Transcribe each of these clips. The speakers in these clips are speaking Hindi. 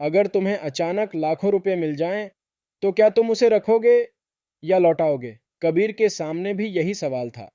अगर तुम्हें अचानक लाखों रुपए मिल जाएं, तो क्या तुम उसे रखोगे या लौटाओगे? कबीर के सामने भी यही सवाल था।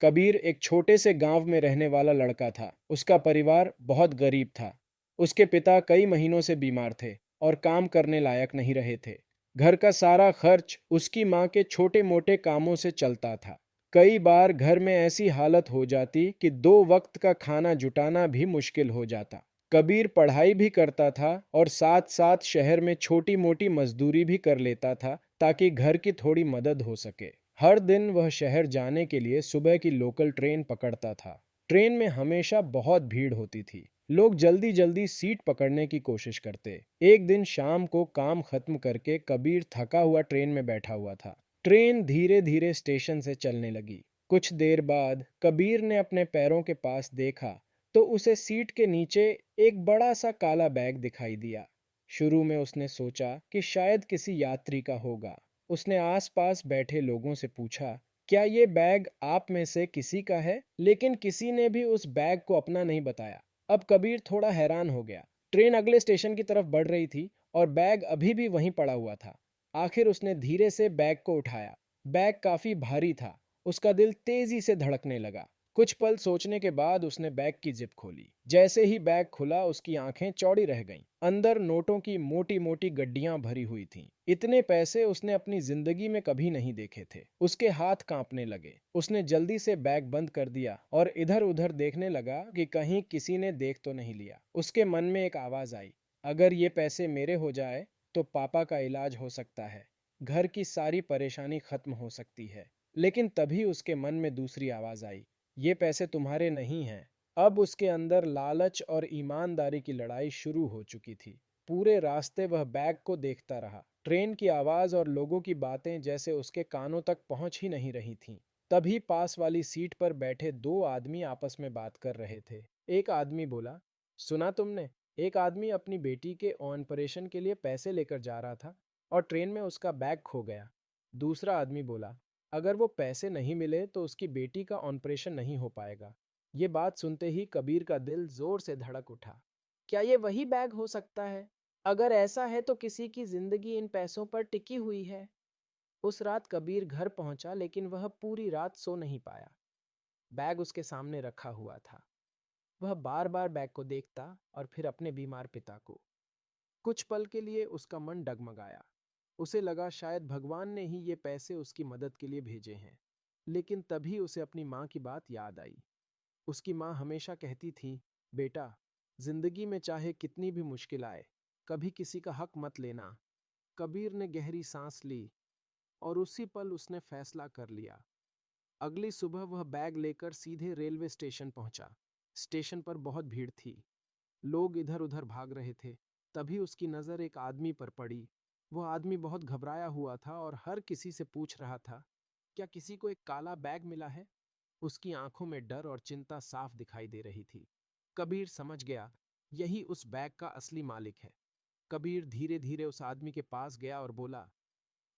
कबीर एक छोटे से गांव में रहने वाला लड़का था। उसका परिवार बहुत गरीब था। उसके पिता कई महीनों से बीमार थे और काम करने लायक नहीं रहे थे। घर का सारा खर्च उसकी माँ के छोटे मोटे कामों से चलता था। कई बार घर में ऐसी हालत हो जाती कि 2 वक्त का खाना जुटाना भी मुश्किल हो जाता। कबीर पढ़ाई भी करता था और साथ साथ शहर में छोटी मोटी मजदूरी भी कर लेता था ताकि घर की थोड़ी मदद हो सके। हर दिन वह शहर जाने के लिए सुबह की लोकल ट्रेन पकड़ता था। ट्रेन में हमेशा बहुत भीड़ होती थी। लोग जल्दी जल्दी सीट पकड़ने की कोशिश करते। एक दिन शाम को काम खत्म करके कबीर थका हुआ ट्रेन में बैठा हुआ था। ट्रेन धीरे धीरे स्टेशन से चलने लगी। कुछ देर बाद कबीर ने अपने पैरों के पास देखा तो उसे सीट के नीचे एक बड़ा सा काला बैग दिखाई दिया। शुरू में उसने सोचा कि शायद किसी यात्री का होगा। उसने आसपास बैठे लोगों से पूछा, क्या ये बैग आप में से किसी का है? लेकिन किसी ने भी उस बैग को अपना नहीं बताया। अब कबीर थोड़ा हैरान हो गया। ट्रेन अगले स्टेशन की तरफ बढ़ रही थी और बैग अभी भी वहीं पड़ा हुआ था। आखिर उसने धीरे से बैग को उठाया। बैग काफी भारी था। उसका दिल तेजी से धड़कने लगा। कुछ पल सोचने के बाद उसने बैग की जिप खोली। जैसे ही बैग खुला उसकी आंखें चौड़ी रह गईं। अंदर नोटों की मोटी मोटी गड्डियां भरी हुई थीं। इतने पैसे उसने अपनी जिंदगी में कभी नहीं देखे थे। उसके हाथ कांपने लगे। उसने जल्दी से बैग बंद कर दिया और इधर उधर देखने लगा कि कहीं किसी ने देख तो नहीं लिया। उसके मन में एक आवाज आई, अगर ये पैसे मेरे हो जाए तो पापा का इलाज हो सकता है, घर की सारी परेशानी खत्म हो सकती है। लेकिन तभी उसके मन में दूसरी आवाज आई, ये पैसे तुम्हारे नहीं हैं। अब उसके अंदर लालच और ईमानदारी की लड़ाई शुरू हो चुकी थी। पूरे रास्ते वह बैग को देखता रहा। ट्रेन की आवाज और लोगों की बातें जैसे उसके कानों तक पहुंच ही नहीं रही थीं। तभी पास वाली सीट पर बैठे 2 आदमी आपस में बात कर रहे थे। एक आदमी बोला, सुना तुमने, एक आदमी अपनी बेटी के ऑपरेशन के लिए पैसे लेकर जा रहा था और ट्रेन में उसका बैग खो गया। दूसरा आदमी बोला, अगर वो पैसे नहीं मिले तो उसकी बेटी का ऑपरेशन नहीं हो पाएगा। ये बात सुनते ही कबीर का दिल जोर से धड़क उठा। क्या ये वही बैग हो सकता है? अगर ऐसा है तो किसी की जिंदगी इन पैसों पर टिकी हुई है। उस रात कबीर घर पहुंचा लेकिन वह पूरी रात सो नहीं पाया। बैग उसके सामने रखा हुआ था। वह बार बार बैग को देखता और फिर अपने बीमार पिता को। कुछ पल के लिए उसका मन डगमगाया। उसे लगा शायद भगवान ने ही ये पैसे उसकी मदद के लिए भेजे हैं। लेकिन तभी उसे अपनी माँ की बात याद आई। उसकी माँ हमेशा कहती थी, बेटा, जिंदगी में चाहे कितनी भी मुश्किल आए, कभी किसी का हक मत लेना। कबीर ने गहरी सांस ली और उसी पल उसने फैसला कर लिया। अगली सुबह वह बैग लेकर सीधे रेलवे स्टेशन पहुंचा। स्टेशन पर बहुत भीड़ थी। लोग इधर उधर भाग रहे थे। तभी उसकी नजर एक आदमी पर पड़ी। वह आदमी बहुत घबराया हुआ था और हर किसी से पूछ रहा था, क्या किसी को एक काला बैग मिला है? उसकी आंखों में डर और चिंता साफ दिखाई दे रही थी। कबीर समझ गया, यही उस बैग का असली मालिक है। कबीर धीरे धीरे उस आदमी के पास गया और बोला,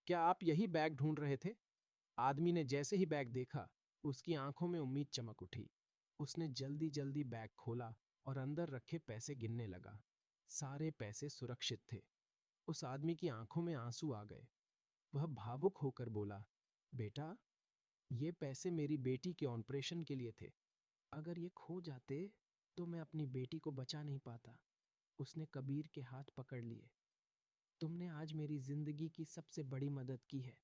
क्या आप यही बैग ढूंढ रहे थे? आदमी ने जैसे ही बैग देखा, उसकी आंखों में उम्मीद चमक उठी। उसने जल्दी जल्दी बैग खोला और अंदर रखे पैसे गिनने लगा। सारे पैसे सुरक्षित थे। उस आदमी की आंखों में आंसू आ गए। वह भावुक होकर बोला, बेटा, ये पैसे मेरी बेटी के ऑपरेशन के लिए थे। अगर ये खो जाते तो मैं अपनी बेटी को बचा नहीं पाता। उसने कबीर के हाथ पकड़ लिए। तुमने आज मेरी जिंदगी की सबसे बड़ी मदद की है।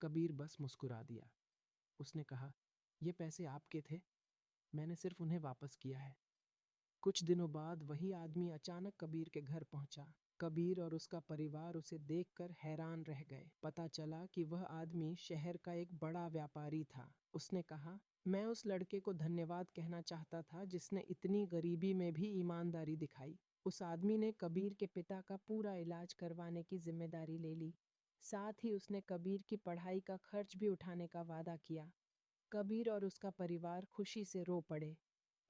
कबीर बस मुस्कुरा दिया। उसने कहा, ये पैसे आपके थे, मैंने सिर्फ उन्हें वापस किया है। कुछ दिनों बाद वही आदमी अचानक कबीर के घर पहुंचा। कबीर और उसका परिवार उसे देखकर हैरान रह गए। पता चला कि वह आदमी शहर का एक बड़ा व्यापारी था। उसने कहा, मैं उस लड़के को धन्यवाद कहना चाहता था जिसने इतनी गरीबी में भी ईमानदारी दिखाई। उस आदमी ने कबीर के पिता का पूरा इलाज करवाने की जिम्मेदारी ले ली। साथ ही उसने कबीर की पढ़ाई का खर्च भी उठाने का वादा किया। कबीर और उसका परिवार खुशी से रो पड़े।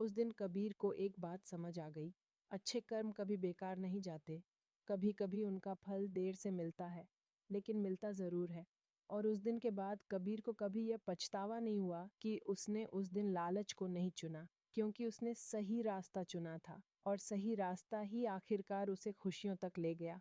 उस दिन कबीर को एक बात समझ आ गई, अच्छे कर्म कभी बेकार नहीं जाते। कभी कभी उनका फल देर से मिलता है, लेकिन मिलता ज़रूर है। और उस दिन के बाद कबीर को कभी यह पछतावा नहीं हुआ कि उसने उस दिन लालच को नहीं चुना, क्योंकि उसने सही रास्ता चुना था और सही रास्ता ही आखिरकार उसे खुशियों तक ले गया।